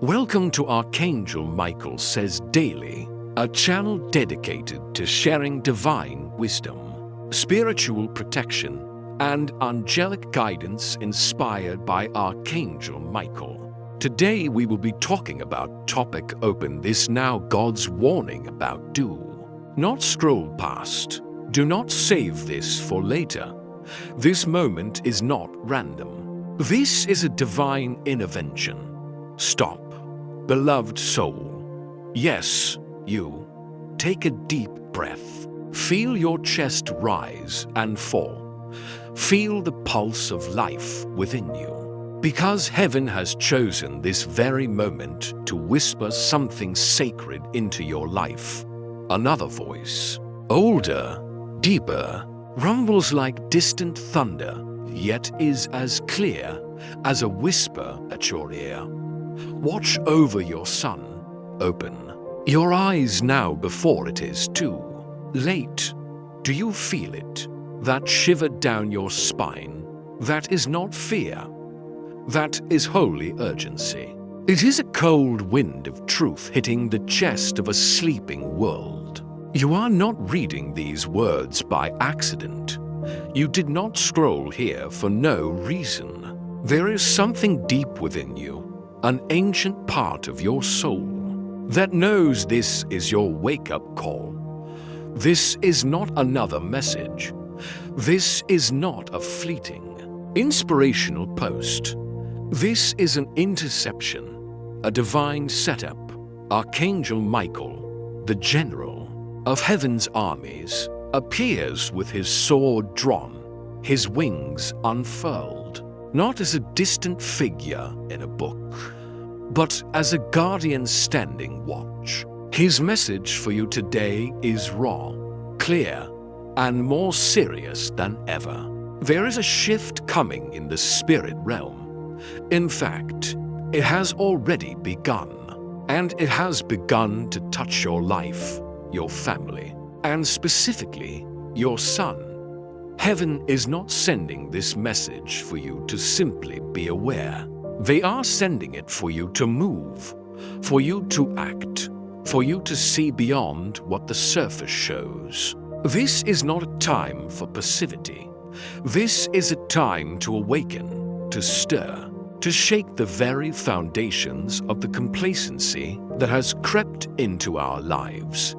Welcome to Archangel Michael Says Daily, a channel dedicated to sharing divine wisdom, spiritual protection, and angelic guidance inspired by Archangel Michael. Today we will be talking about topic open this now God's warning about do not scroll past. Do not save this for later. This moment is not random. This is a divine intervention. Stop. Beloved soul, yes, you, take a deep breath. Feel your chest rise and fall. Feel the pulse of life within you. Because heaven has chosen this very moment to whisper something sacred into your life. Another voice, older, deeper, rumbles like distant thunder, yet is as clear as a whisper at your ear. Watch over your son. Open your eyes now before it is too late. Do you feel it? That shiver down your spine? That is not fear. That is holy urgency. It is a cold wind of truth hitting the chest of a sleeping world. You are not reading these words by accident. You did not scroll here for no reason. There is something deep within you, an ancient part of your soul, that knows this is your wake-up call. This is not another message. This is not a fleeting, inspirational post. This is an interception, a divine setup. Archangel Michael, the general of heaven's armies, appears with his sword drawn, his wings unfurled, not as a distant figure in a book, but as a guardian standing watch. His message for you today is raw, clear, and more serious than ever. There is a shift coming in the spirit realm. In fact, it has already begun, and it has begun to touch your life, your family, and specifically your son. Heaven is not sending this message for you to simply be aware. They are sending it for you to move, for you to act, for you to see beyond what the surface shows. This is not a time for passivity. This is a time to awaken, to stir, to shake the very foundations of the complacency that has crept into our lives.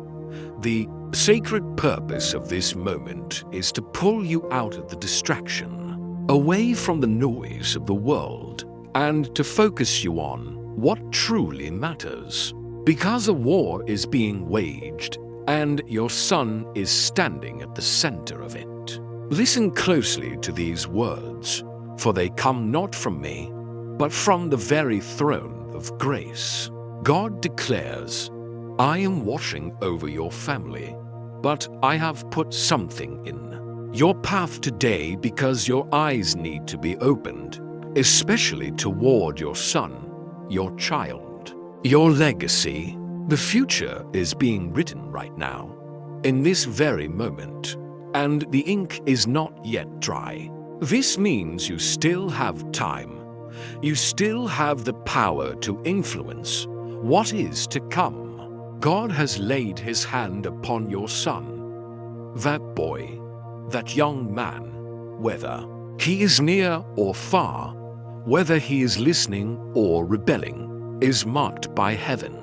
The sacred purpose of this moment is to pull you out of the distraction, away from the noise of the world, and to focus you on what truly matters. Because a war is being waged, and your son is standing at the center of it. Listen closely to these words, for they come not from me, but from the very throne of grace. God declares, I am watching over your family, but I have put something in your path today because your eyes need to be opened, especially toward your son, your child, your legacy. The future is being written right now, in this very moment, and the ink is not yet dry. This means you still have time. You still have the power to influence what is to come. God has laid his hand upon your son, that boy, that young man, whether he is near or far, whether he is listening or rebelling, is marked by heaven.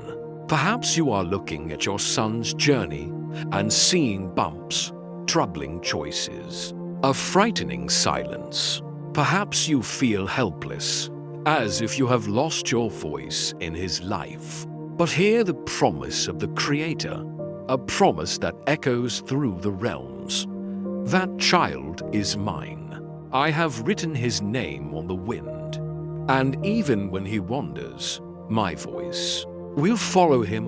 Perhaps you are looking at your son's journey and seeing bumps, troubling choices, a frightening silence. Perhaps you feel helpless, as if you have lost your voice in his life. But hear the promise of the Creator, a promise that echoes through the realms. That child is mine. I have written his name on the wind, and even when he wanders, my voice will follow him.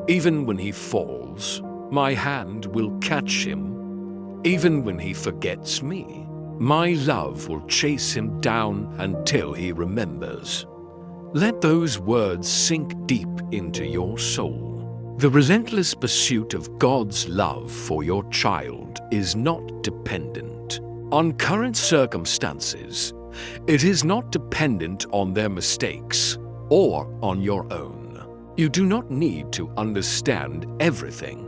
Even when he falls, my hand will catch him. Even when he forgets me, my love will chase him down until he remembers. Let those words sink deep into your soul. The relentless pursuit of God's love for your child is not dependent on current circumstances. It is not dependent on their mistakes, or on your own. You do not need to understand everything.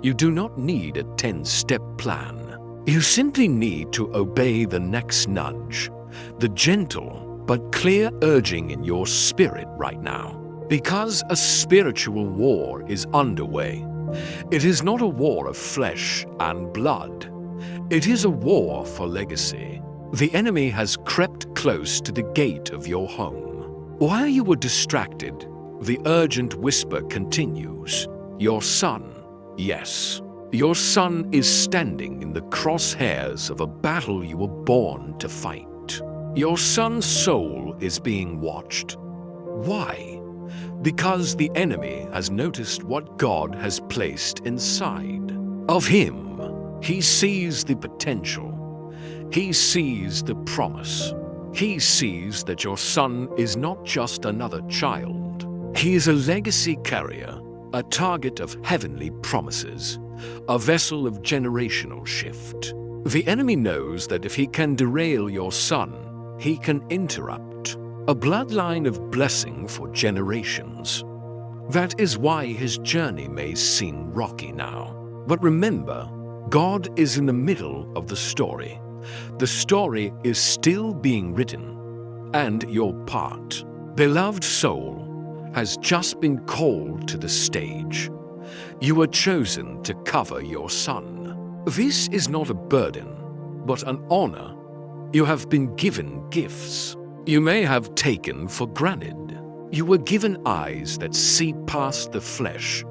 You do not need a 10-step plan. You simply need to obey the next nudge, the gentle but clear urging in your spirit right now. Because a spiritual war is underway. It is not a war of flesh and blood. It is a war for legacy. The enemy has crept close to the gate of your home. While you were distracted, the urgent whisper continues. Your son, yes, your son is standing in the crosshairs of a battle you were born to fight. Your son's soul is being watched. Why? Because the enemy has noticed what God has placed inside of him. He sees the potential. He sees the promise. He sees that your son is not just another child. He is a legacy carrier, a target of heavenly promises, a vessel of generational shift. The enemy knows that if he can derail your son, he can interrupt a bloodline of blessing for generations. That is why his journey may seem rocky now. But remember, God is in the middle of the story. The story is still being written, and your part, beloved soul, has just been called to the stage. You were chosen to cover your son. This is not a burden, but an honor. You have been given gifts you may have taken for granted. You were given eyes that see past the flesh,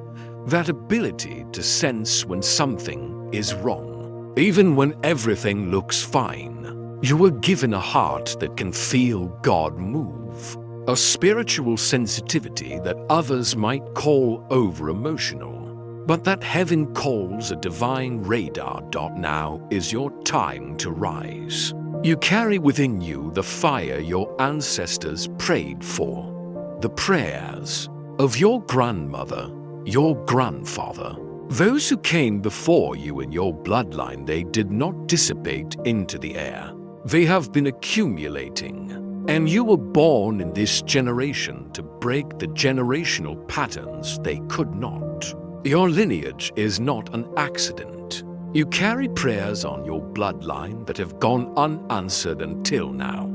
that ability to sense when something is wrong, even when everything looks fine. You were given a heart that can feel God move, a spiritual sensitivity that others might call over-emotional, but that heaven calls a divine radar. Now is your time to rise. You carry within you the fire your ancestors prayed for, the prayers of your grandmother, your grandfather. Those who came before you in your bloodline, they did not dissipate into the air. They have been accumulating, and you were born in this generation to break the generational patterns they could not. Your lineage is not an accident. You carry prayers on your bloodline that have gone unanswered until now.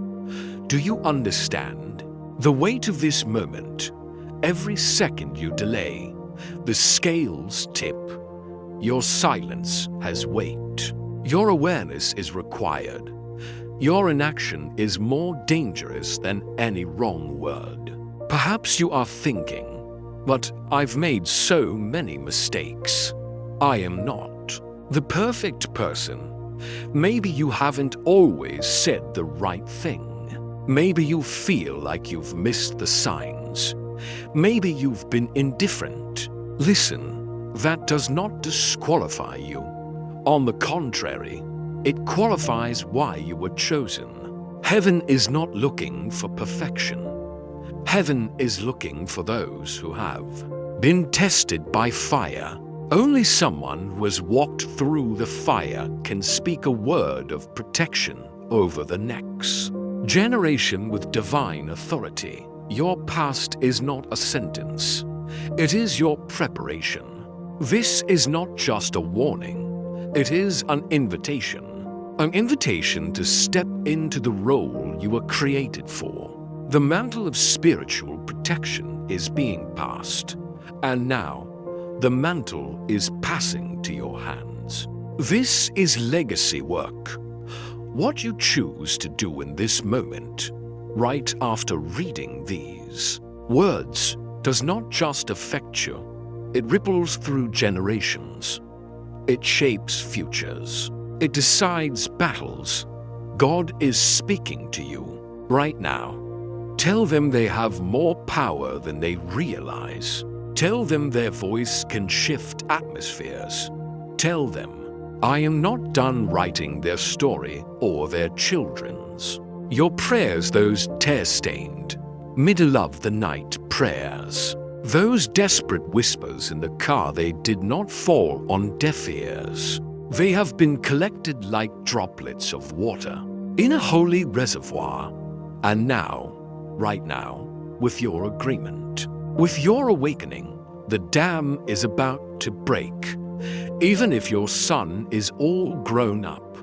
Do you understand the weight of this moment? Every second you delay, the scales tip. Your silence has weight. Your awareness is required. Your inaction is more dangerous than any wrong word. Perhaps you are thinking, but I've made so many mistakes. I am not the perfect person. Maybe you haven't always said the right thing. Maybe you feel like you've missed the signs. Maybe you've been indifferent. Listen, that does not disqualify you. On the contrary, it qualifies why you were chosen. Heaven is not looking for perfection. Heaven is looking for those who have been tested by fire. Only someone who has walked through the fire can speak a word of protection over the next generation with divine authority. Your past is not a sentence. It is your preparation. This is not just a warning. It is an invitation. An invitation to step into the role you were created for. The mantle of spiritual protection is being passed, and now the mantle is passing to your hands. This is legacy work. What you choose to do in this moment, right after reading these words, does not just affect you. It ripples through generations. It shapes futures. It decides battles. God is speaking to you right now. Tell them they have more power than they realize. Tell them their voice can shift atmospheres. Tell them, I am not done writing their story or their children's. Your prayers, those tear-stained, middle-of-the-night prayers, those desperate whispers in the car, they did not fall on deaf ears. They have been collected like droplets of water in a holy reservoir. And now, right now, with your agreement. With your awakening, the dam is about to break. Even if your son is all grown up,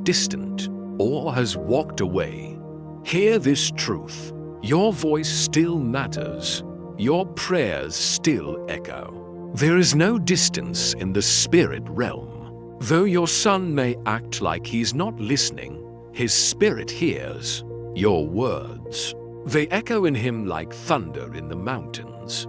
distant, or has walked away, hear this truth. Your voice still matters. Your prayers still echo. There is no distance in the spirit realm. Though your son may act like he's not listening, his spirit hears your words. They echo in him like thunder in the mountains.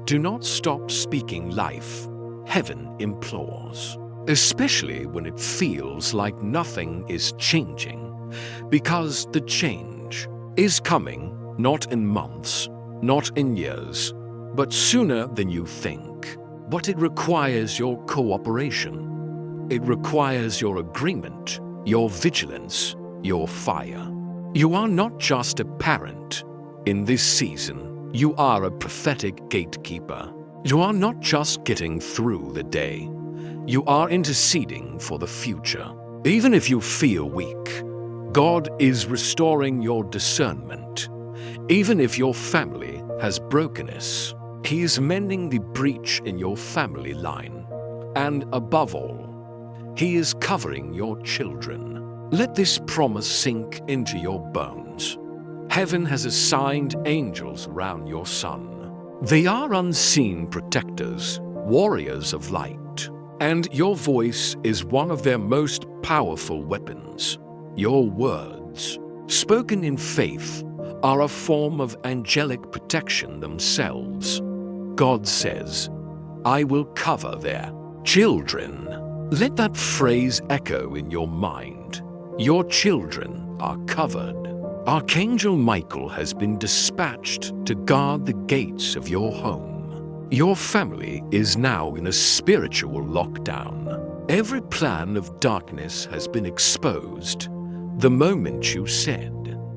Do not stop speaking life, heaven implores, especially when it feels like nothing is changing, because the change is coming not in months, not in years, but sooner than you think. But it requires your cooperation. It requires your agreement, your vigilance, your fire. You are not just a parent. In this season, you are a prophetic gatekeeper. You are not just getting through the day. You are interceding for the future. Even if you feel weak, God is restoring your discernment. Even if your family has brokenness, He is mending the breach in your family line. And above all, He is covering your children. Let this promise sink into your bones. Heaven has assigned angels around your son. They are unseen protectors, warriors of light, and your voice is one of their most powerful weapons. Your words, spoken in faith, are a form of angelic protection themselves. God says, I will cover their children. Let that phrase echo in your mind. Your children are covered. Archangel Michael has been dispatched to guard the gates of your home. Your family is now in a spiritual lockdown. Every plan of darkness has been exposed the moment you said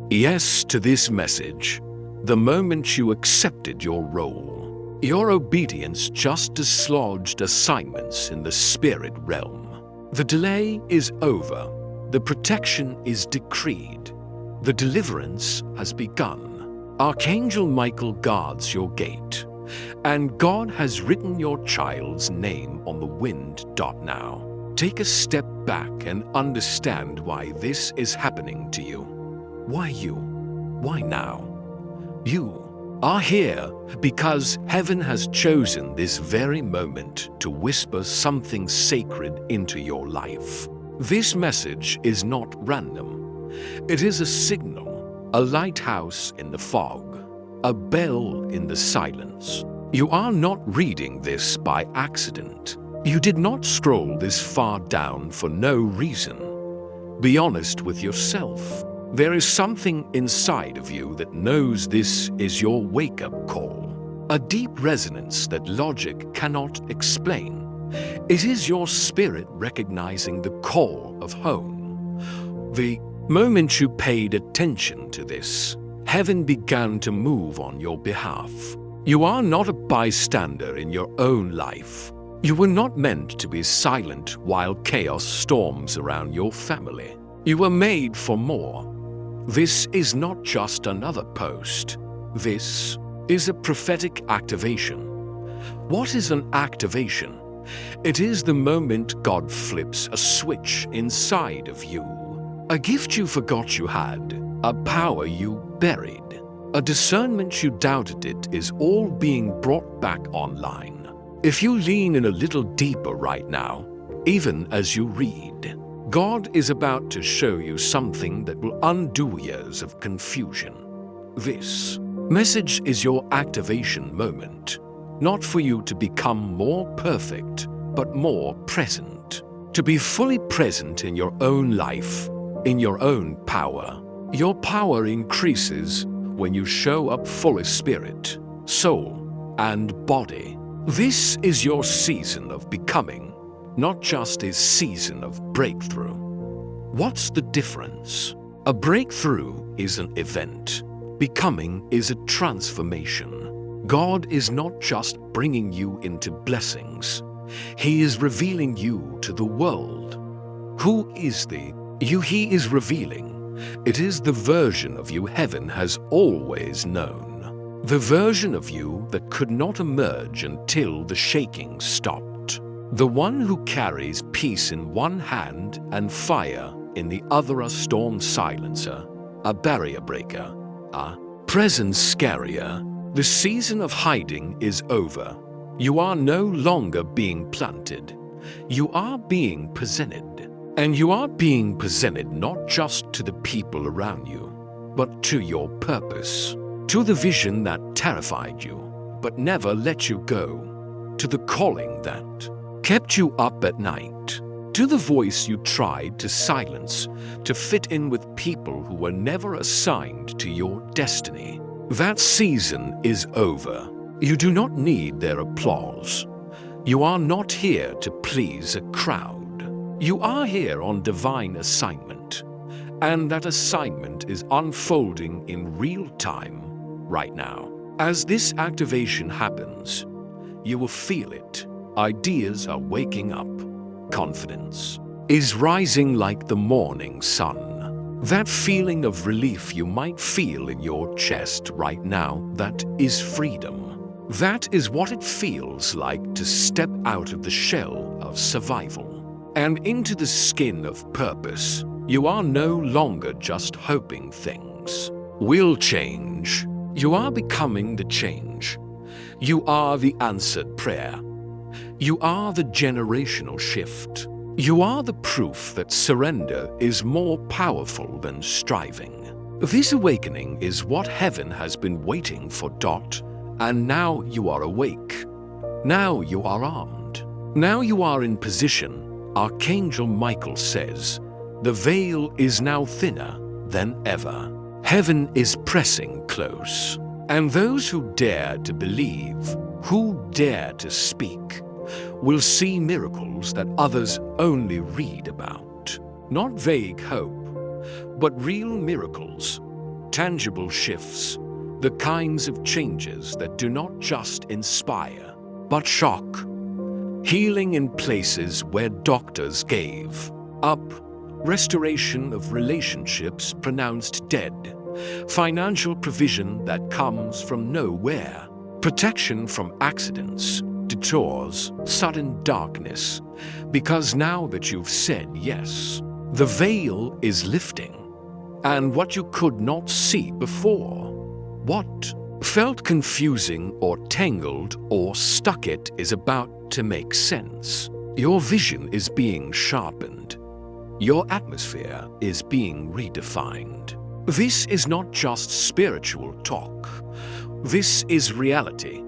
yes to this message, the moment you accepted your role. Your obedience just dislodged assignments in the spirit realm. The delay is over. The protection is decreed. The deliverance has begun. Archangel Michael guards your gate, and God has written your child's name on the wind. Now, take a step back and understand why this is happening to you. Why you? Why now? You are here because heaven has chosen this very moment to whisper something sacred into your life. This message is not random. It is a signal, a lighthouse in the fog, a bell in the silence. You are not reading this by accident. You did not scroll this far down for no reason. Be honest with yourself. There is something inside of you that knows this is your wake-up call, a deep resonance that logic cannot explain. It is your spirit recognizing the call of home. The moment you paid attention to this, heaven began to move on your behalf. You are not a bystander in your own life. You were not meant to be silent while chaos storms around your family. You were made for more. This is not just another post. This is a prophetic activation. What is an activation? It is the moment God flips a switch inside of you. A gift you forgot you had, a power you buried, a discernment you doubted it is all being brought back online. If you lean in a little deeper right now, even as you read, God is about to show you something that will undo years of confusion. This message is your activation moment, not for you to become more perfect, but more present. To be fully present in your own life, in your own power. Your power increases when you show up full of spirit, soul, and body. This is your season of becoming, not just a season of breakthrough. What's the difference? A breakthrough is an event. Becoming is a transformation. God is not just bringing you into blessings. He is revealing you to the world. Who is the you He is revealing? It is the version of you heaven has always known. The version of you that could not emerge until the shaking stopped. The one who carries peace in one hand and fire in the other, a storm silencer, a barrier breaker, a presence carrier. The season of hiding is over. You are no longer being planted. You are being presented. And you are being presented not just to the people around you, but to your purpose, to the vision that terrified you, but never let you go, to the calling that kept you up at night, to the voice you tried to silence, to fit in with people who were never assigned to your destiny. That season is over. You do not need their applause. You are not here to please a crowd. You are here on divine assignment, and that assignment is unfolding in real time right now. As this activation happens, you will feel it. Ideas are waking up. Confidence is rising like the morning sun. That feeling of relief you might feel in your chest right now, that is freedom. That is what it feels like to step out of the shell of survival and into the skin of purpose. You are no longer just hoping things will change. You are becoming the change. You are the answered prayer. You are the generational shift. You are the proof that surrender is more powerful than striving. This awakening is what heaven has been waiting for. And now you are awake. Now you are armed. Now you are in position. Archangel Michael says, the veil is now thinner than ever. Heaven is pressing close. And those who dare to believe, who dare to speak, will see miracles that others only read about. Not vague hope, but real miracles, tangible shifts, the kinds of changes that do not just inspire, but shock. Healing in places where doctors gave up, restoration of relationships pronounced dead, financial provision that comes from nowhere, protection from accidents, detours, sudden darkness, because now that you've said yes, the veil is lifting, and what you could not see before, what felt confusing or tangled or stuck, it is about to make sense. Your vision is being sharpened. Your atmosphere is being redefined. This is not just spiritual talk. This is reality.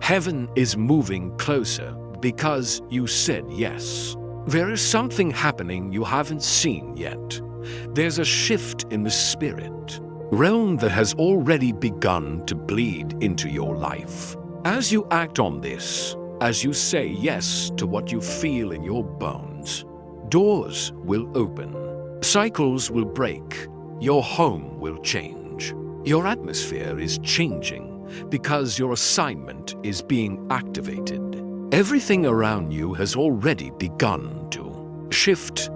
Heaven is moving closer because you said yes. There is something happening you haven't seen yet. There's a shift in the spirit realm that has already begun to bleed into your life. As you act on this, as you say yes to what you feel in your bones, doors will open, cycles will break, your home will change. Your atmosphere is changing because your assignment is being activated. Everything around you has already begun to shift.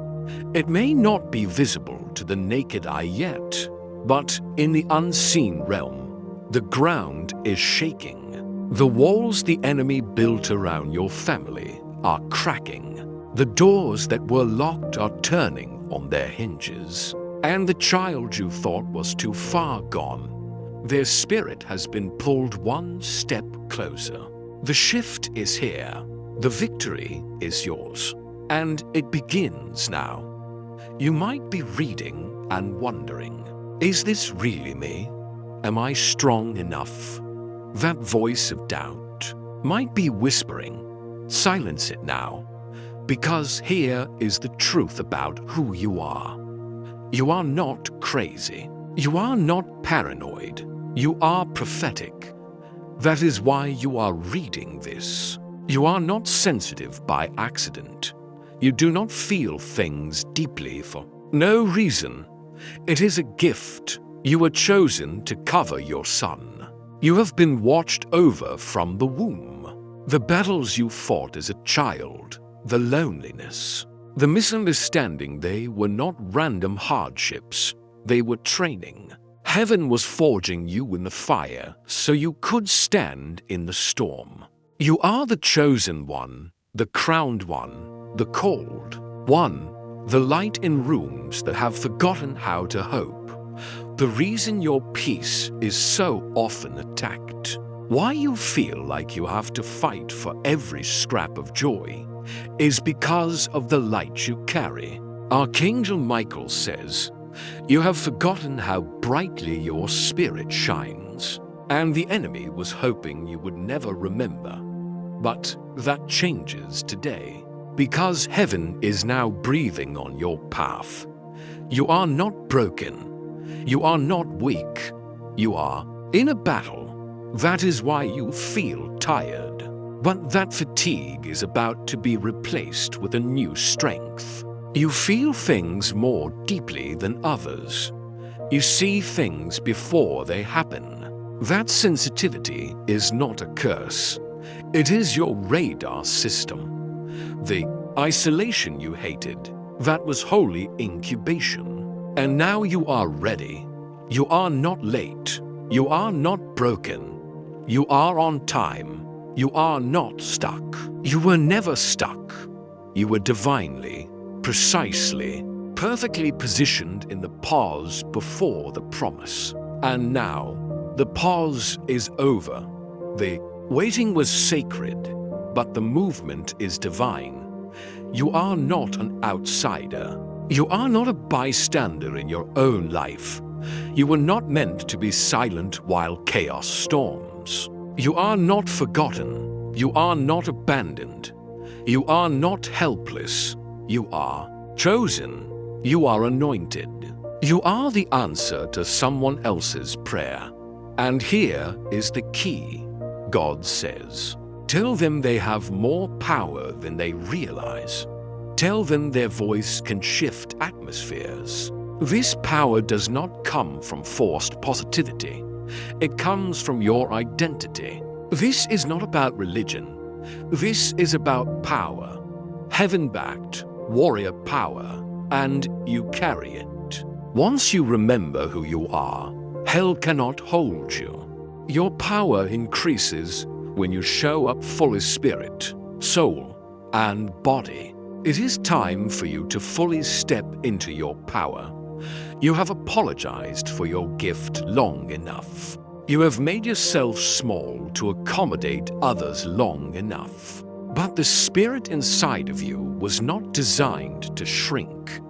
It may not be visible to the naked eye yet, but in the unseen realm, the ground is shaking. The walls the enemy built around your family are cracking. The doors that were locked are turning on their hinges. And the child you thought was too far gone, their spirit has been pulled one step closer. The shift is here. The victory is yours. And it begins now. You might be reading and wondering, is this really me? Am I strong enough? That voice of doubt might be whispering, silence it now, because here is the truth about who you are. You are not crazy. You are not paranoid. You are prophetic. That is why you are reading this. You are not sensitive by accident. You do not feel things deeply for no reason. It is a gift. You were chosen to cover your son. You have been watched over from the womb. The battles you fought as a child, the loneliness, the misunderstanding, they were not random hardships. They were training. Heaven was forging you in the fire so you could stand in the storm. You are the chosen one, the crowned one, the called one, the light in rooms that have forgotten how to hope. The reason your peace is so often attacked, why you feel like you have to fight for every scrap of joy, is because of the light you carry. Archangel Michael says, you have forgotten how brightly your spirit shines, and the enemy was hoping you would never remember. But that changes today, because heaven is now breathing on your path. You are not broken. You are not weak. You are in a battle. That is why you feel tired. But that fatigue is about to be replaced with a new strength. You feel things more deeply than others. You see things before they happen. That sensitivity is not a curse. It is your radar system. The isolation you hated, that was holy incubation. And now you are ready. You are not late. You are not broken. You are on time. You are not stuck. You were never stuck. You were divinely, precisely, perfectly positioned in the pause before the promise. And now, the pause is over. The waiting was sacred, but the movement is divine. You are not an outsider. You are not a bystander in your own life. You were not meant to be silent while chaos storms. You are not forgotten. You are not abandoned. You are not helpless. You are chosen. You are anointed. You are the answer to someone else's prayer. And here is the key. God says, tell them they have more power than they realize. Tell them their voice can shift atmospheres. This power does not come from forced positivity. It comes from your identity. This is not about religion. This is about power. Heaven-backed, warrior power, and you carry it. Once you remember who you are, hell cannot hold you. Your power increases when you show up fully spirit, soul, and body. It is time for you to fully step into your power. You have apologized for your gift long enough. You have made yourself small to accommodate others long enough. But the spirit inside of you was not designed to shrink.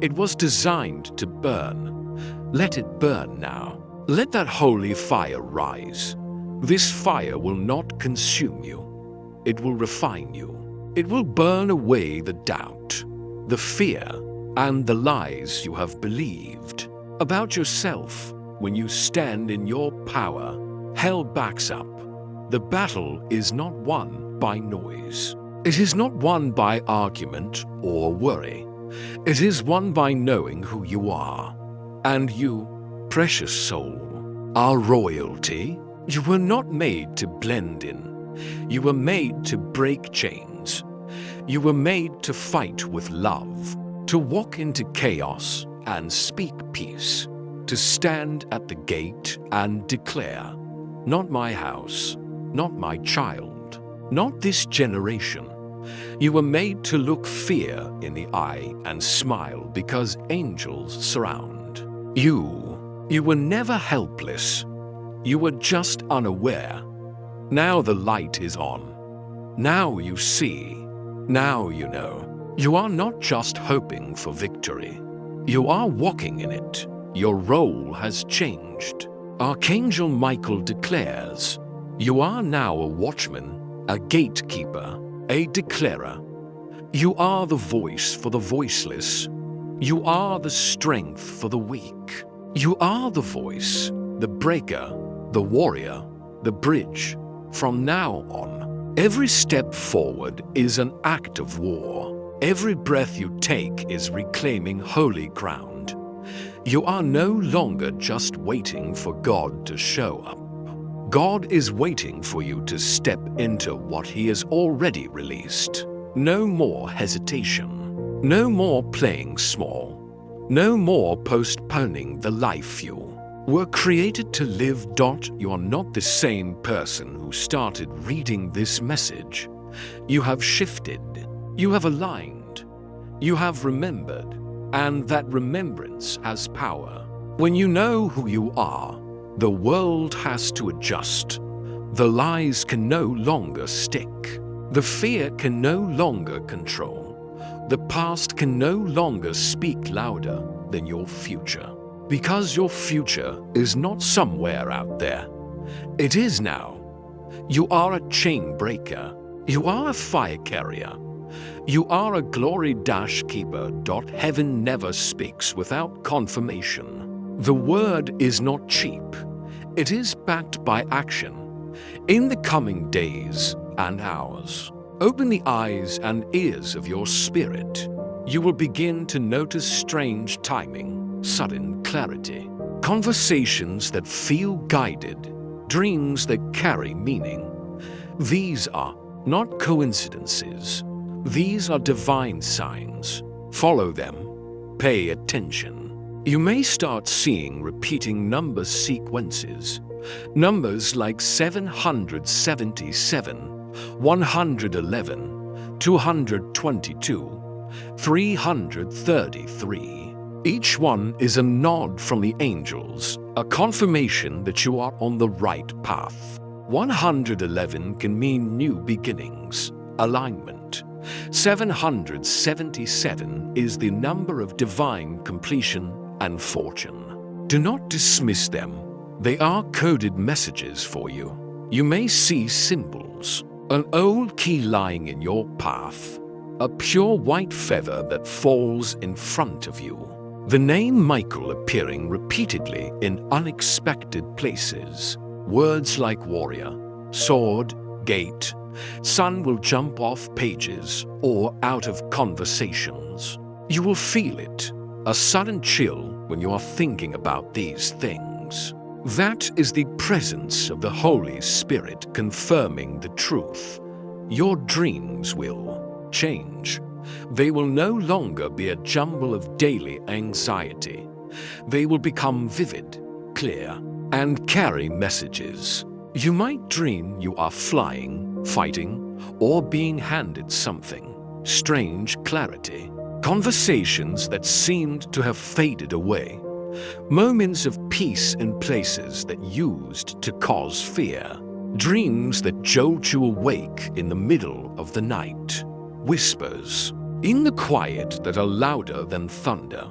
It was designed to burn. Let it burn now. Let that holy fire rise. This fire will not consume you. It will refine you. It will burn away the doubt, the fear, and the lies you have believed about yourself. When you stand in your power, hell backs up. The battle is not won by noise. It is not won by argument or worry. It is won by knowing who you are. And you, precious soul, are royalty. You were not made to blend in. You were made to break chains. You were made to fight with love, to walk into chaos and speak peace, to stand at the gate and declare, not my house, not my child, not this generation. You were made to look fear in the eye and smile because angels surround. You were never helpless. You were just unaware. Now the light is on. Now you see. Now you know. You are not just hoping for victory. You are walking in it. Your role has changed. Archangel Michael declares, you are now a watchman, a gatekeeper, a declarer. You are the voice for the voiceless. You are the strength for the weak. You are the voice, the breaker, the warrior, the bridge. From now on, every step forward is an act of war. Every breath you take is reclaiming holy ground. You are no longer just waiting for God to show up. God is waiting for you to step into what He has already released. No more hesitation. No more playing small. No more postponing the life you were created to live. You are not the same person who started reading this message. You have shifted. You have aligned. You have remembered. And that remembrance has power. When you know who you are, the world has to adjust. The lies can no longer stick. The fear can no longer control. The past can no longer speak louder than your future. Because your future is not somewhere out there. It is now. You are a chain breaker. You are a fire carrier. You are a glory keeper. Heaven never speaks without confirmation. The word is not cheap. It is backed by action. In the coming days and hours, open the eyes and ears of your spirit. You will begin to notice strange timing, sudden clarity, conversations that feel guided, dreams that carry meaning. These are not coincidences. These are divine signs. Follow them. Pay attention. You may start seeing repeating number sequences. Numbers like 777, 111, 222, 333. Each one is a nod from the angels, a confirmation that you are on the right path. 111 can mean new beginnings, alignment. 777 is the number of divine completion and fortune. Do not dismiss them. They are coded messages for you. You may see symbols, an old key lying in your path, a pure white feather that falls in front of you. The name Michael appearing repeatedly in unexpected places. Words like warrior, sword, gate. Sun will jump off pages or out of conversations. You will feel it, a sudden chill when you are thinking about these things. That is the presence of the Holy Spirit confirming the truth. Your dreams will change. They will no longer be a jumble of daily anxiety. They will become vivid, clear, and carry messages. You might dream you are flying, fighting, or being handed something. Strange clarity. Conversations that seemed to have faded away. Moments of peace in places that used to cause fear. Dreams that jolt you awake in the middle of the night. Whispers in the quiet that are louder than thunder.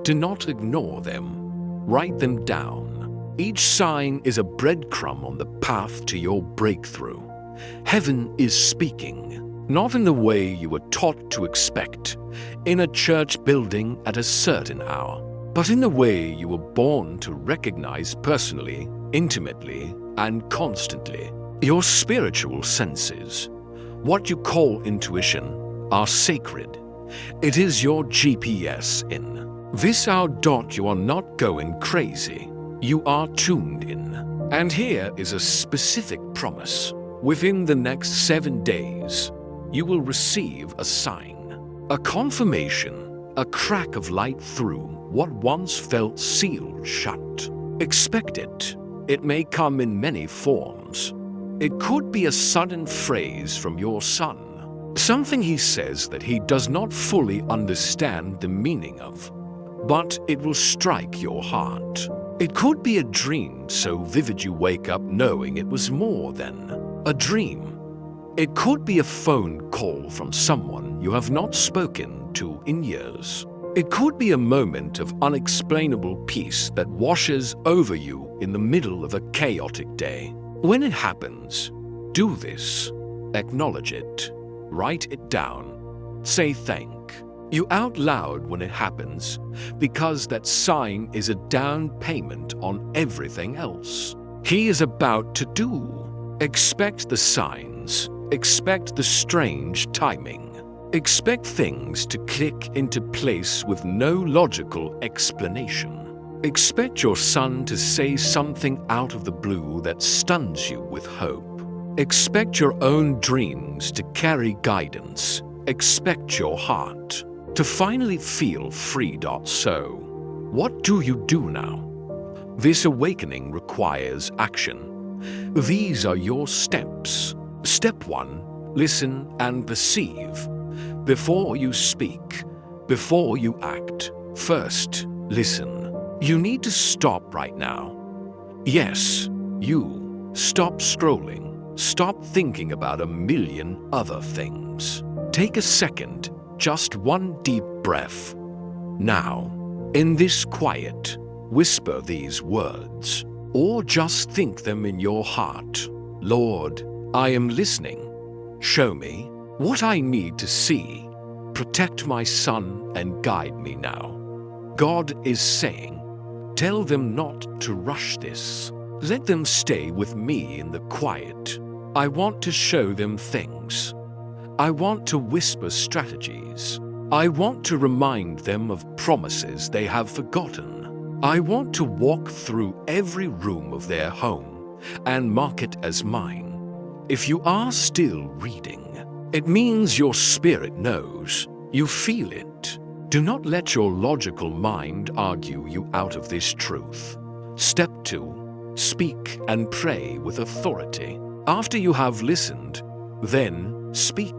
Do not ignore them. Write them down. Each sign is a breadcrumb on the path to your breakthrough. Heaven is speaking, not in the way you were taught to expect, in a church building at a certain hour, but in the way you were born to recognize personally, intimately, and constantly. Your spiritual senses, what you call intuition, are sacred. It is your GPS in. This hour. You are not going crazy. You are tuned in. And here is a specific promise. Within the next 7 days, you will receive a sign, a confirmation, a crack of light through what once felt sealed shut. Expect it. It may come in many forms. It could be a sudden phrase from your son, something he says that he does not fully understand the meaning of, but it will strike your heart. It could be a dream so vivid you wake up knowing it was more than a dream. It could be a phone call from someone you have not spoken to in years. It could be a moment of unexplainable peace that washes over you in the middle of a chaotic day. When it happens, do this. Acknowledge it. Write it down. Say thank you out loud when it happens, because that sign is a down payment on everything else he is about to do. Expect the signs. Expect the strange timing. Expect things to click into place with no logical explanation. Expect your son to say something out of the blue that stuns you with hope. Expect your own dreams to carry guidance. Expect your heart to finally feel free. So, what do you do now? This awakening requires action. These are your steps. Step 1. Listen and perceive. Before you speak, before you act, first listen. You need to stop right now. Yes, you. Stop scrolling. Stop thinking about a million other things. Take a second, just one deep breath. Now, in this quiet, whisper these words, or just think them in your heart. Lord, I am listening. Show me what I need to see. Protect my son and guide me now. God is saying, tell them not to rush this. Let them stay with me in the quiet. I want to show them things. I want to whisper strategies. I want to remind them of promises they have forgotten. I want to walk through every room of their home and mark it as mine. If you are still reading, it means your spirit knows. You feel it. Do not let your logical mind argue you out of this truth. Step 2. Speak and pray with authority. After you have listened, then speak.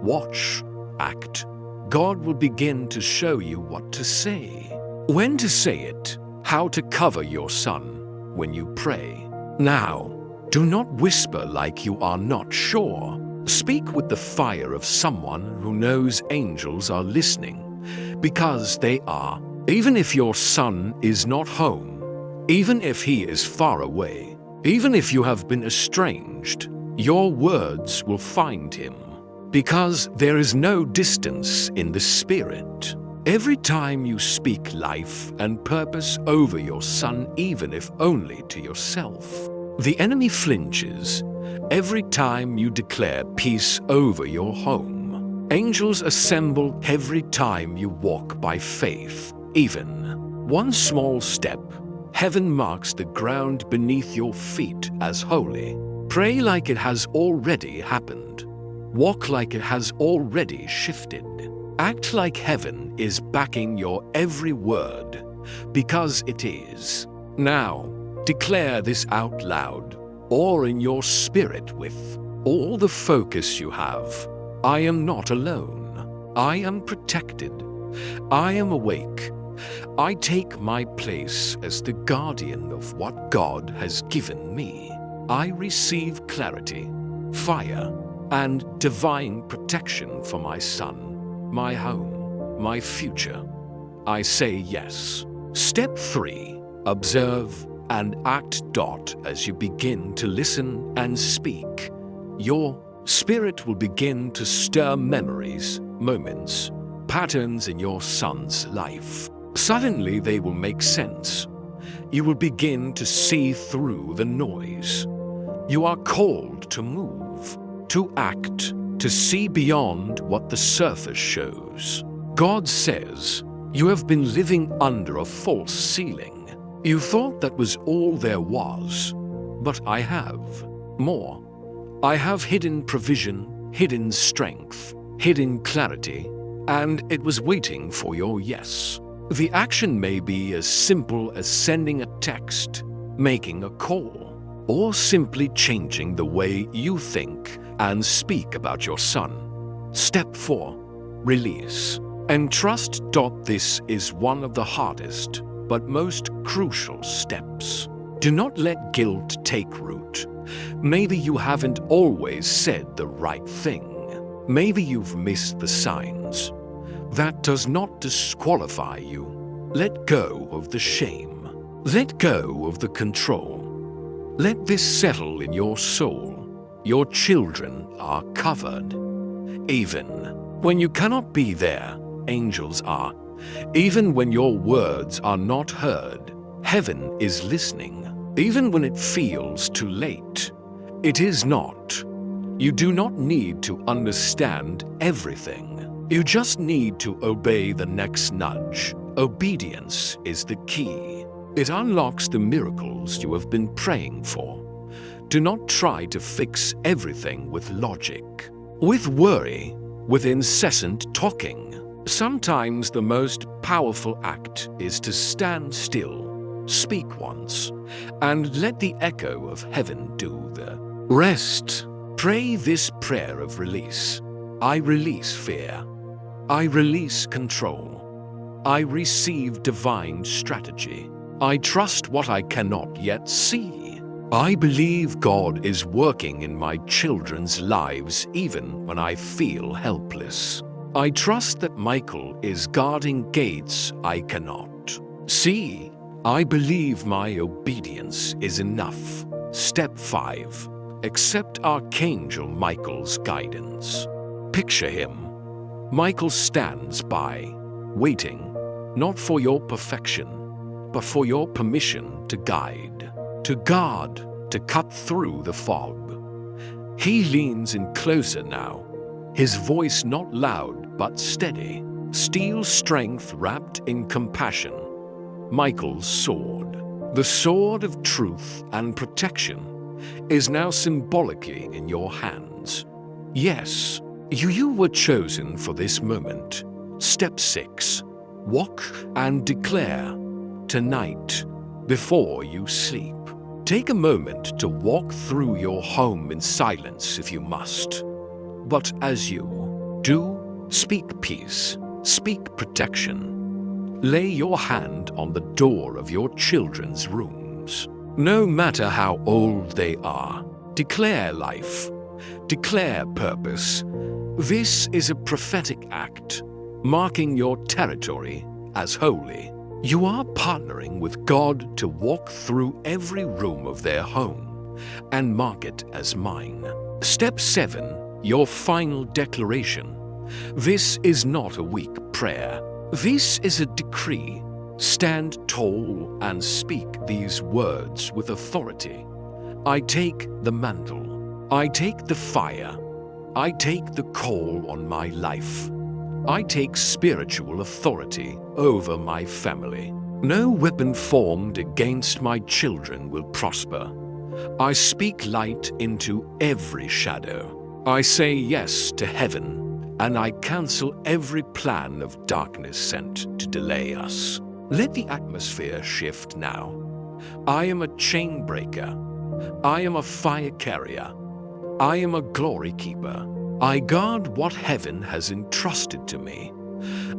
Watch. Act. God will begin to show you what to say. When to say it. How to cover your son when you pray. Now, do not whisper like you are not sure. Speak with the fire of someone who knows angels are listening, because they are. Even if your son is not home, even if he is far away, even if you have been estranged, your words will find him, because there is no distance in the spirit. Every time you speak life and purpose over your son, even if only to yourself, the enemy flinches. Every time you declare peace over your home, angels assemble. Every time you walk by faith, even one small step, heaven marks the ground beneath your feet as holy. Pray like it has already happened. Walk like it has already shifted. Act like heaven is backing your every word, because it is. Now, declare this out loud, or in your spirit with all the focus you have. I am not alone. I am protected. I am awake. I take my place as the guardian of what God has given me. I receive clarity, fire, and divine protection for my son, my home, my future. I say yes. Step 3. Observe and act. As you begin to listen and speak, your spirit will begin to stir memories, moments, patterns in your son's life. Suddenly they will make sense. You will begin to see through the noise. You are called to move, to act, to see beyond what the surface shows. God says, you have been living under a false ceiling. You thought that was all there was, but I have more. I have hidden provision, hidden strength, hidden clarity, and it was waiting for your yes. The action may be as simple as sending a text, making a call, or simply changing the way you think and speak about your son. Step 4. Release and trust. This is one of the hardest but most crucial steps. Do not let guilt take root. Maybe you haven't always said the right thing. Maybe you've missed the signs. That does not disqualify you. Let go of the shame. Let go of the control. Let this settle in your soul. Your children are covered. Even when you cannot be there, angels are. Even when your words are not heard, heaven is listening. Even when it feels too late, it is not. You do not need to understand everything. You just need to obey the next nudge. Obedience is the key. It unlocks the miracles you have been praying for. Do not try to fix everything with logic, with worry, with incessant talking. Sometimes the most powerful act is to stand still, speak once, and let the echo of heaven do the rest. Pray this prayer of release. I release fear. I release control. I receive divine strategy. I trust what I cannot yet see. I believe God is working in my children's lives even when I feel helpless. I trust that Michael is guarding gates I cannot see. I believe my obedience is enough. Step 5. Accept Archangel Michael's guidance. Picture him. Michael stands by, waiting, not for your perfection, but for your permission to guide, to guard, to cut through the fog. He leans in closer now, his voice not loud but steady, steel strength wrapped in compassion. Michael's sword, the sword of truth and protection, is now symbolically in your hands. Yes, you were chosen for this moment. Step 6. Walk and declare. Tonight, before you sleep, take a moment to walk through your home in silence if you must. But as you do, speak peace, speak protection. Lay your hand on the door of your children's rooms. No matter how old they are, declare life, declare purpose. This is a prophetic act, marking your territory as holy. You are partnering with God to walk through every room of their home and mark it as mine. Step 7, your final declaration. This is not a weak prayer. This is a decree. Stand tall and speak these words with authority. I take the mantle. I take the fire. I take the call on my life. I take spiritual authority over my family. No weapon formed against my children will prosper. I speak light into every shadow. I say yes to heaven, and I cancel every plan of darkness sent to delay us. Let the atmosphere shift now. I am a chain breaker. I am a fire carrier. I am a glory keeper. I guard what heaven has entrusted to me.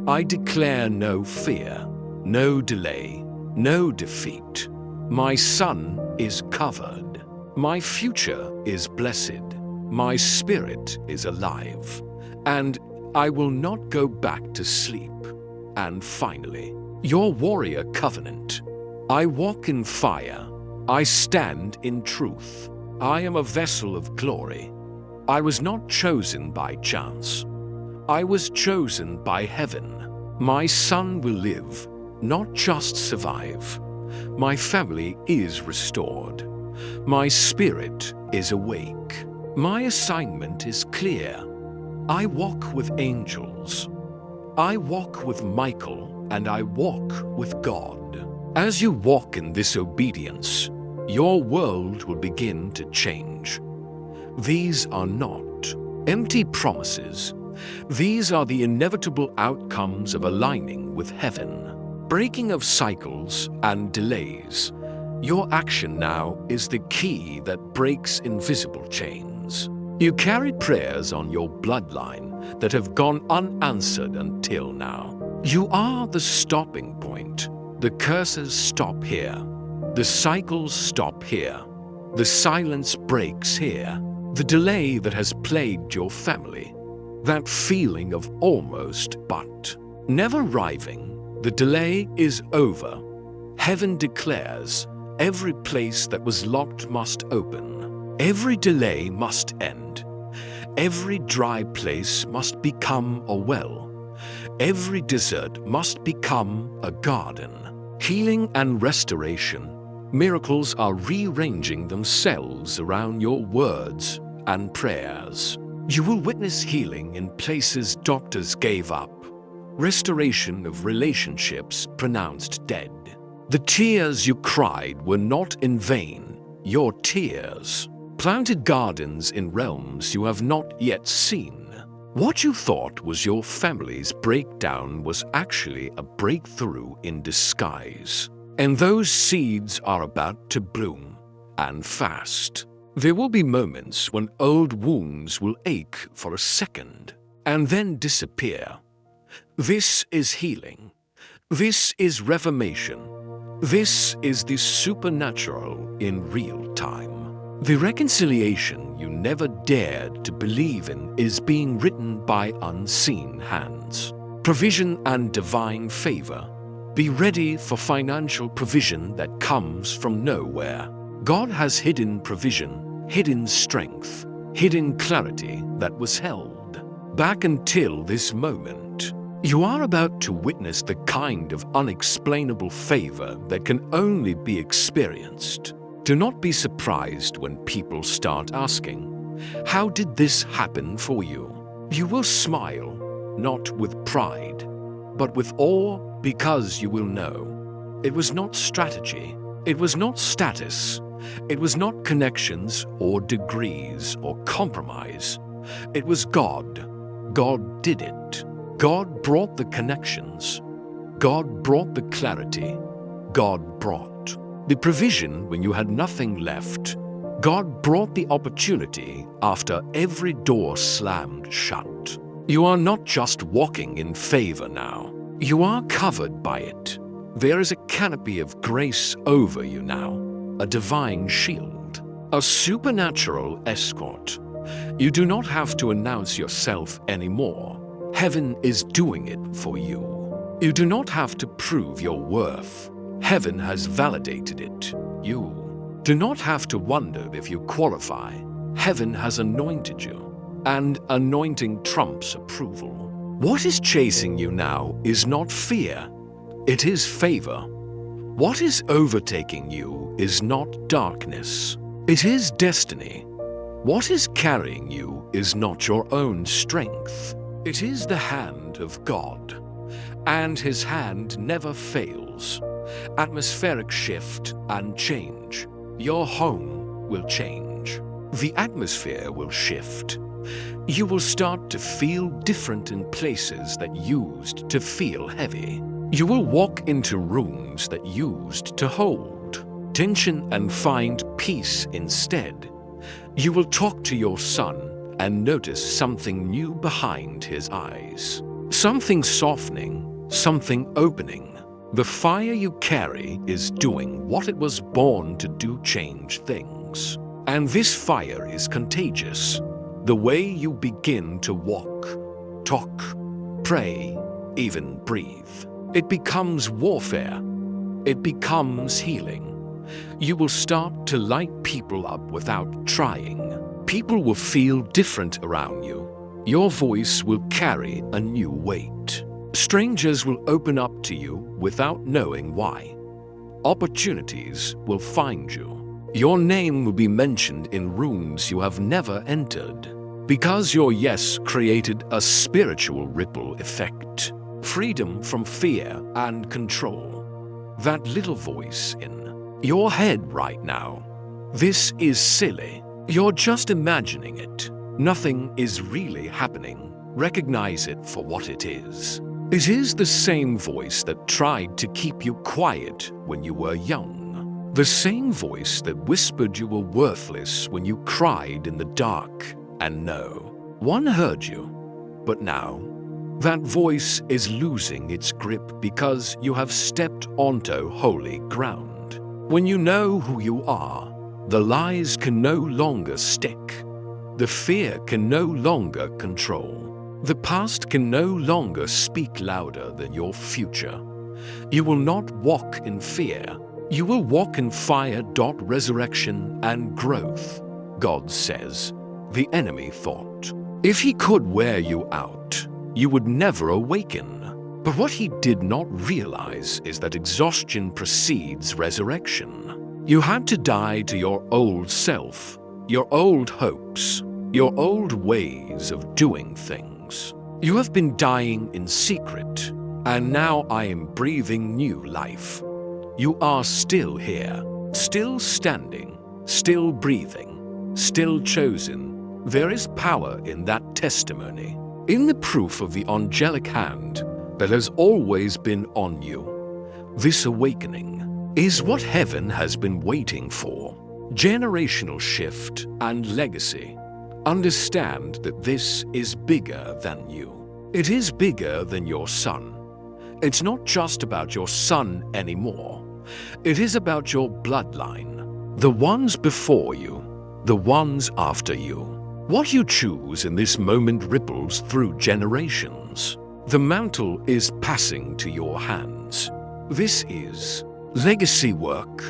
I declare no fear, no delay, no defeat. My son is covered. My future is blessed. My spirit is alive. And I will not go back to sleep. And finally, your warrior covenant. I walk in fire. I stand in truth. I am a vessel of glory. I was not chosen by chance. I was chosen by heaven. My son will live, not just survive. My family is restored. My spirit is awake. My assignment is clear. I walk with angels. I walk with Michael, and I walk with God. As you walk in this obedience, your world will begin to change. These are not empty promises. These are the inevitable outcomes of aligning with heaven. Breaking of cycles and delays. Your action now is the key that breaks invisible chains. You carried prayers on your bloodline that have gone unanswered until now. You are the stopping point. The curses stop here. The cycles stop here. The silence breaks here. The delay that has plagued your family, that feeling of almost but never arriving, the delay is over. Heaven declares every place that was locked must open. Every delay must end. Every dry place must become a well. Every desert must become a garden. Healing and restoration. Miracles are rearranging themselves around your words and prayers. You will witness healing in places doctors gave up, restoration of relationships pronounced dead. The tears you cried were not in vain. Your tears planted gardens in realms you have not yet seen. What you thought was your family's breakdown was actually a breakthrough in disguise. And those seeds are about to bloom, and fast. There will be moments when old wounds will ache for a second and then disappear. This is healing. This is reformation. This is the supernatural in real time. The reconciliation you never dared to believe in is being written by unseen hands. Provision and divine favor. Be ready for financial provision that comes from nowhere. God has hidden provision, hidden strength, hidden clarity that was held back until this moment. You are about to witness the kind of unexplainable favor that can only be experienced. Do not be surprised when people start asking, "How did this happen for you?" You will smile, not with pride, but with awe, because you will know. It was not strategy, it was not status, it was not connections or degrees or compromise. It was God. God did it. God brought the connections. God brought the clarity. God brought the provision when you had nothing left. God brought the opportunity after every door slammed shut. You are not just walking in favor now. You are covered by it. There is a canopy of grace over you now, a divine shield, a supernatural escort. You do not have to announce yourself anymore. Heaven is doing it for you. You do not have to prove your worth. Heaven has validated it. You do not have to wonder if you qualify. Heaven has anointed you, and anointing trumps approval. What is chasing you now is not fear, it is favor. What is overtaking you is not darkness, it is destiny. What is carrying you is not your own strength, it is the hand of God. And His hand never fails. Atmospheric shift and change. Your home will change. The atmosphere will shift. You will start to feel different in places that used to feel heavy. You will walk into rooms that used to hold tension and find peace instead. You will talk to your son and notice something new behind his eyes. Something softening, something opening. The fire you carry is doing what it was born to do, change things. And this fire is contagious. The way you begin to walk, talk, pray, even breathe. It becomes warfare. It becomes healing. You will start to light people up without trying. People will feel different around you. Your voice will carry a new weight. Strangers will open up to you without knowing why. Opportunities will find you. Your name will be mentioned in rooms you have never entered. Because your yes created a spiritual ripple effect. Freedom from fear and control. That little voice in your head right now. This is silly. You're just imagining it. Nothing is really happening. Recognize it for what it is. It is the same voice that tried to keep you quiet when you were young. The same voice that whispered you were worthless when you cried in the dark. And no one heard you. But now, that voice is losing its grip because you have stepped onto holy ground. When you know who you are, the lies can no longer stick. The fear can no longer control. The past can no longer speak louder than your future. You will not walk in fear. You will walk in fire. Resurrection and growth. God says, the enemy thought, if he could wear you out, you would never awaken. But what he did not realize is that exhaustion precedes resurrection. You had to die to your old self, your old hopes, your old ways of doing things. You have been dying in secret, and now I am breathing new life. You are still here, still standing, still breathing, still chosen. There is power in that testimony, in the proof of the angelic hand that has always been on you. This awakening, is what heaven has been waiting for. Generational shift and legacy. Understand that this is bigger than you. It is bigger than your son. It's not just about your son anymore. It is about your bloodline. The ones before you, the ones after you. What you choose in this moment ripples through generations. The mantle is passing to your hands. This is legacy work.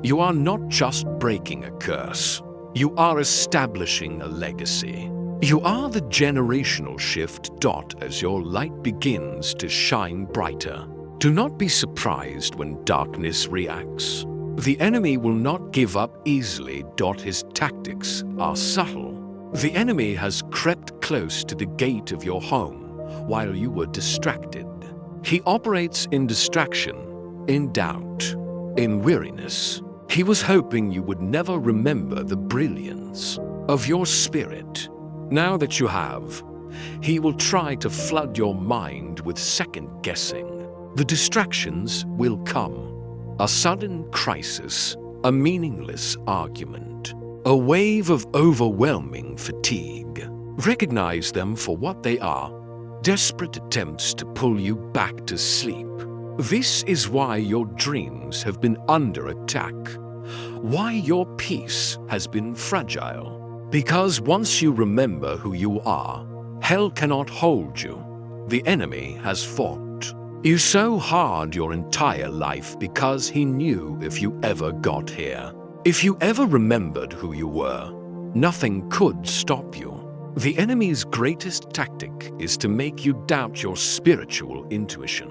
You are not just breaking a curse. You are establishing a legacy. You are the generational shift dot as your light begins to shine brighter. Do not be surprised when darkness reacts. The enemy will not give up easily. His tactics are subtle. The enemy has crept close to the gate of your home while you were distracted. He operates in distraction, in doubt, in weariness. He was hoping you would never remember the brilliance of your spirit. Now that you have, he will try to flood your mind with second guessing. The distractions will come. A sudden crisis, a meaningless argument, a wave of overwhelming fatigue. Recognize them for what they are, desperate attempts to pull you back to sleep. This is why your dreams have been under attack, why your peace has been fragile. Because once you remember who you are, hell cannot hold you. The enemy has fought you so hard your entire life because he knew if you ever got here, if you ever remembered who you were, nothing could stop you. The enemy's greatest tactic is to make you doubt your spiritual intuition.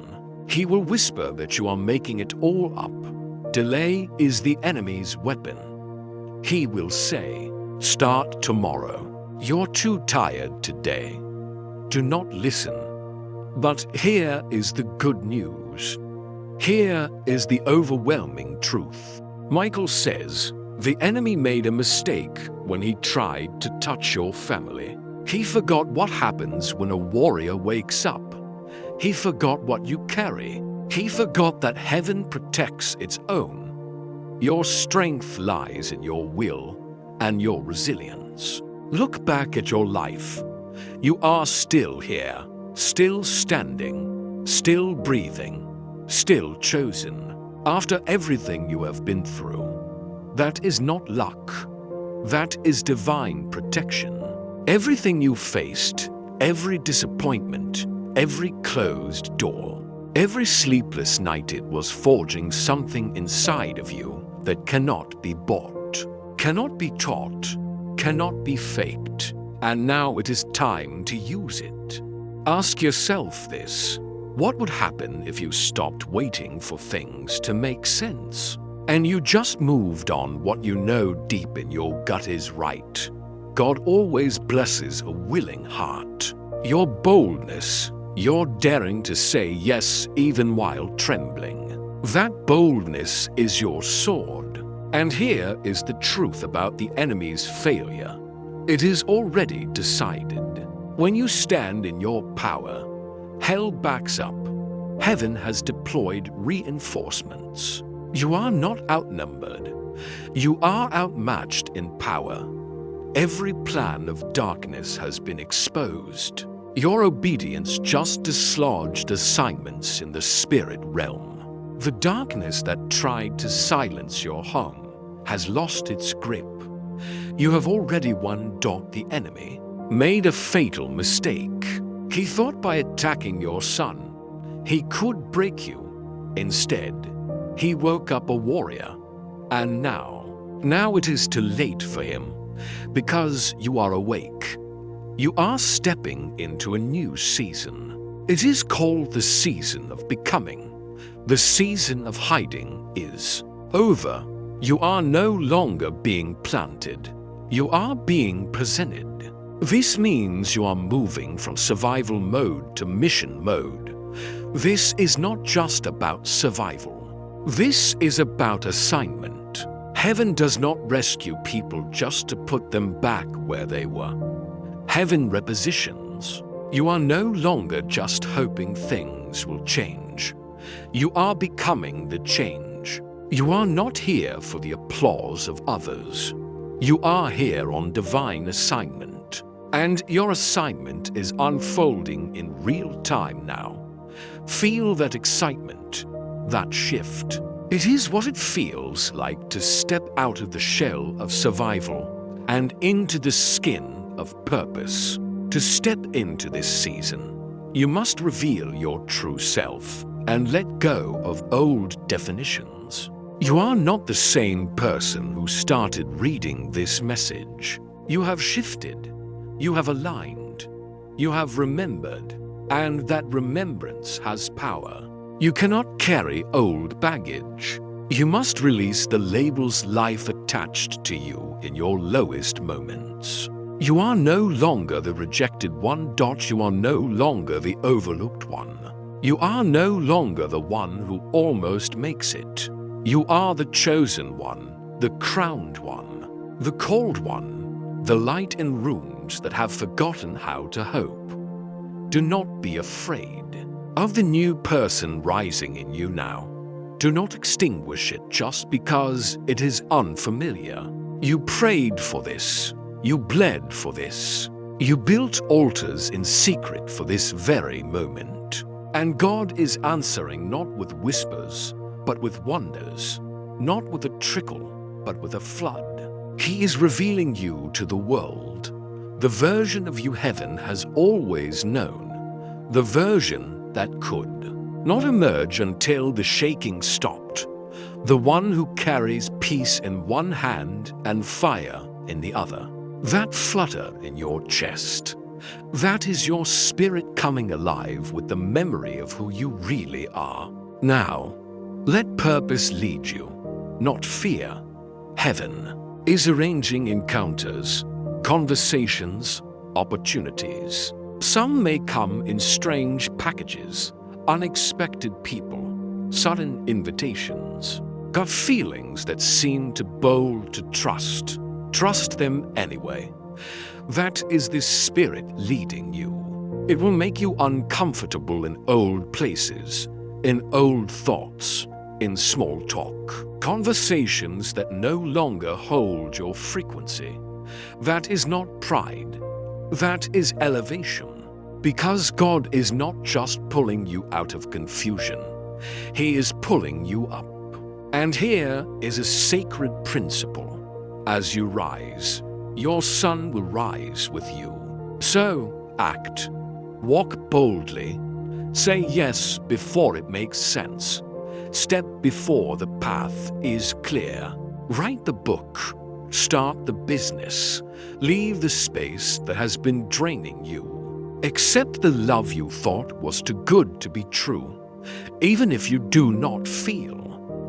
He will whisper that you are making it all up. Delay is the enemy's weapon. He will say, "Start tomorrow. You're too tired today." Do not listen. But here is the good news. Here is the overwhelming truth. Michael says, the enemy made a mistake when he tried to touch your family. He forgot what happens when a warrior wakes up. He forgot what you carry. He forgot that heaven protects its own. Your strength lies in your will and your resilience. Look back at your life. You are still here. Still standing, still breathing, still chosen. After everything you have been through, that is not luck. That is divine protection. Everything you faced, every disappointment, every closed door, every sleepless night, it was forging something inside of you that cannot be bought, cannot be taught, cannot be faked. And now it is time to use it. Ask yourself this. What would happen if you stopped waiting for things to make sense? And you just moved on what you know deep in your gut is right. God always blesses a willing heart. Your boldness, your daring to say yes even while trembling. That boldness is your sword. And here is the truth about the enemy's failure. It is already decided. When you stand in your power, hell backs up. Heaven has deployed reinforcements. You are not outnumbered. You are outmatched in power. Every plan of darkness has been exposed. Your obedience just dislodged assignments in the spirit realm. The darkness that tried to silence your home has lost its grip. You have already won. The enemy made a fatal mistake. He thought by attacking your son, he could break you. Instead, he woke up a warrior. And now it is too late for him, because you are awake. You are stepping into a new season. It is called the season of becoming. The season of hiding is over. You are no longer being planted. You are being presented. This means you are moving from survival mode to mission mode. This is not just about survival. This is about assignment. Heaven does not rescue people just to put them back where they were. Heaven repositions. You are no longer just hoping things will change. You are becoming the change. You are not here for the applause of others. You are here on divine assignment, and your assignment is unfolding in real time now. Feel that excitement, that shift. It is what it feels like to step out of the shell of survival and into the skin of purpose. To step into this season, you must reveal your true self and let go of old definitions. You are not the same person who started reading this message. You have shifted, you have aligned, you have remembered, and that remembrance has power. You cannot carry old baggage. You must release the labels life attached to you in your lowest moments. You are no longer the rejected one. You are no longer the overlooked one. You are no longer the one who almost makes it. You are the chosen one, the crowned one, the called one, the light in rooms that have forgotten how to hope. Do not be afraid of the new person rising in you now. Do not extinguish it just because it is unfamiliar. You prayed for this. You bled for this. You built altars in secret for this very moment. And God is answering not with whispers, but with wonders. Not with a trickle, but with a flood. He is revealing you to the world. The version of you heaven has always known. The version that could not emerge until the shaking stopped. The one who carries peace in one hand and fire in the other. That flutter in your chest, that is your spirit coming alive with the memory of who you really are. Now, let purpose lead you, not fear. Heaven is arranging encounters, conversations, opportunities. Some may come in strange packages, unexpected people, sudden invitations, gut feelings that seem too bold to trust. Trust them anyway. That is the spirit leading you. It will make you uncomfortable in old places, in old thoughts, in small talk. Conversations that no longer hold your frequency. That is not pride. That is elevation. Because God is not just pulling you out of confusion. He is pulling you up. And here is a sacred principle. As you rise, your sun will rise with you. So, act. Walk boldly. Say yes before it makes sense. Step before the path is clear. Write the book. Start the business. Leave the space that has been draining you. Accept the love you thought was too good to be true. Even if you do not feel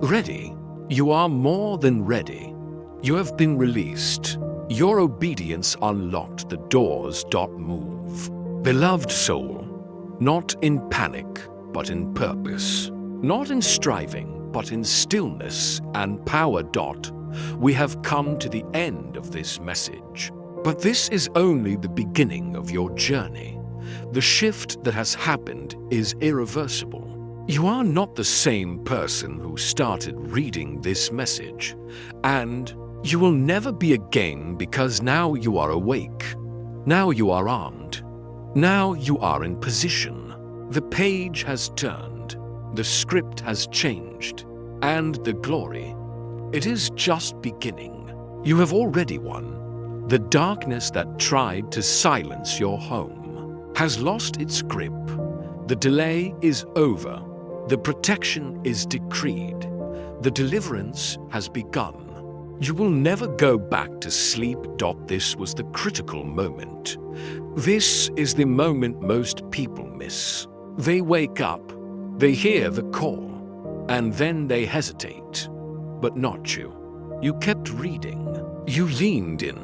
ready, you are more than ready. You have been released. Your obedience unlocked the doors. Move. Beloved soul, not in panic, but in purpose. Not in striving, but in stillness and power. We have come to the end of this message. But this is only the beginning of your journey. The shift that has happened is irreversible. You are not the same person who started reading this message, and you will never be again, because now you are awake. Now you are armed. Now you are in position. The page has turned. The script has changed. And the glory, it is just beginning. You have already won. The darkness that tried to silence your home has lost its grip. The delay is over. The protection is decreed. The deliverance has begun. You will never go back to sleep. This was the critical moment. This is the moment most people miss. They wake up, they hear the call, and then they hesitate. But not you. You kept reading. You leaned in.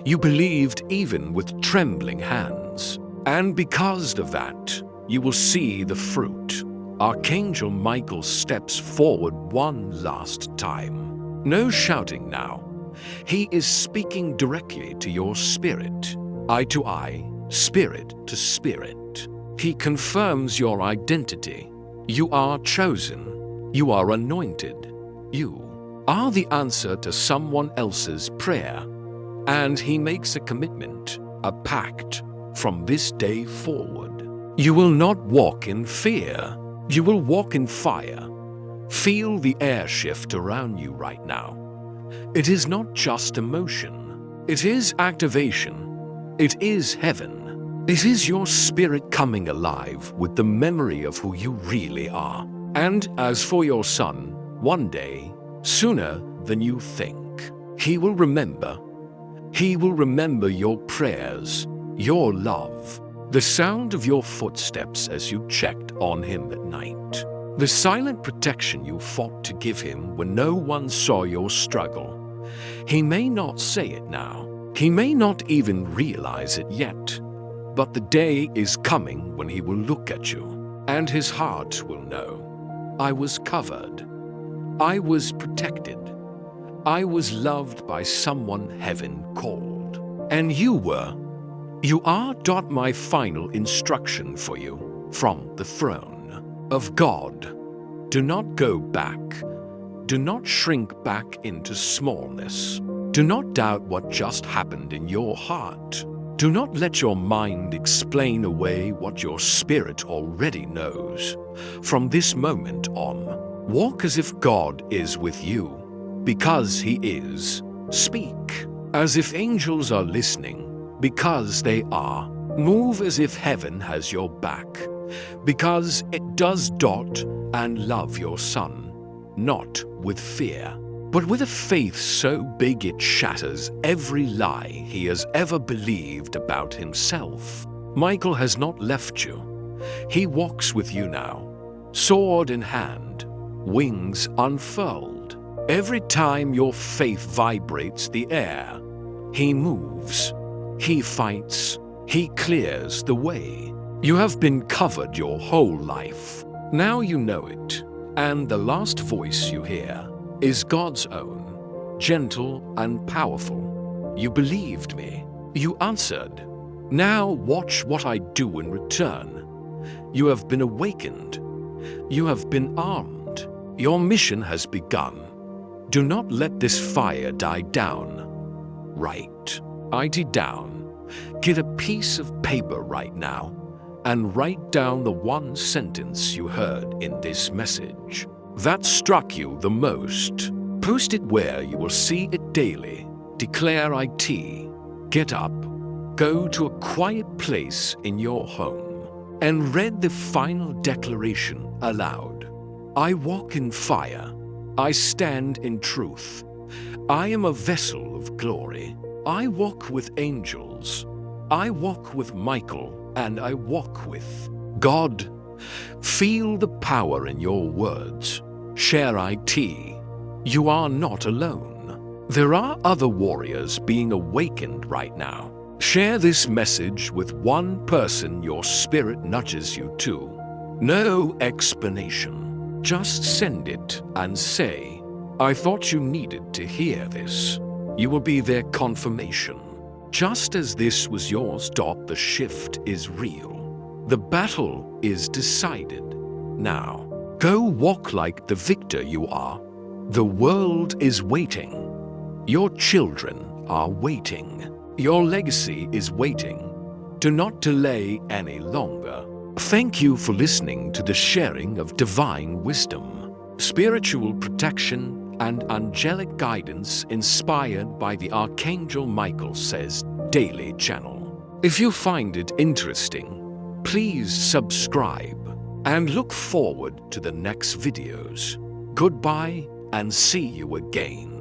You believed even with trembling hands. And because of that, you will see the fruit. Archangel Michael steps forward one last time. No shouting now. He is speaking directly to your spirit, eye to eye, spirit to spirit. He confirms your identity. You are chosen. You are anointed. You are the answer to someone else's prayer, and he makes a commitment, a pact, from this day forward. You will not walk in fear. You will walk in fire. Feel the air shift around you right now. It is not just emotion. It is activation. It is heaven. It is your spirit coming alive with the memory of who you really are. And as for your son, one day, sooner than you think, he will remember. He will remember your prayers, your love, the sound of your footsteps as you checked on him at night, the silent protection you fought to give him when no one saw your struggle. He may not say it now. He may not even realize it yet. But the day is coming when he will look at you, and his heart will know. I was covered. I was protected. I was loved by someone heaven called. And you are. My final instruction for you from the throne of God. Do not go back. Do not shrink back into smallness. Do not doubt what just happened in your heart. Do not let your mind explain away what your spirit already knows. From this moment on, walk as if God is with you, because He is. Speak as if angels are listening, because they are. Move as if heaven has your back, because it does. And love your son, not with fear, but with a faith so big it shatters every lie he has ever believed about himself. Michael has not left you. He walks with you now, sword in hand, wings unfurled. Every time your faith vibrates the air, he moves, he fights, he clears the way. You have been covered your whole life. Now you know it, and the last voice you hear is God's own, gentle and powerful. You believed me. You answered. Now watch what I do in return. You have been awakened. You have been armed. Your mission has begun. Do not let this fire die down. Write it down. Get a piece of paper right now and write down the one sentence you heard in this message that struck you the most. Post it where you will see it daily. Declare it. Get up, go to a quiet place in your home, and read the final declaration aloud. I walk in fire. I stand in truth. I am a vessel of glory. I walk with angels. I walk with Michael, and I walk with God. Feel the power in your words. Share it. You are not alone. There are other warriors being awakened right now. Share this message with one person your spirit nudges you to. No explanation. Just send it and say, I thought you needed to hear this. You will be their confirmation. Just as this was yours. The shift is real. The battle is decided. Now, go walk like the victor you are. The world is waiting. Your children are waiting. Your legacy is waiting. Do not delay any longer. Thank you for listening to the sharing of divine wisdom, spiritual protection, and angelic guidance inspired by the Archangel Michael Says Daily channel. If you find it interesting, please subscribe and look forward to the next videos. Goodbye and see you again.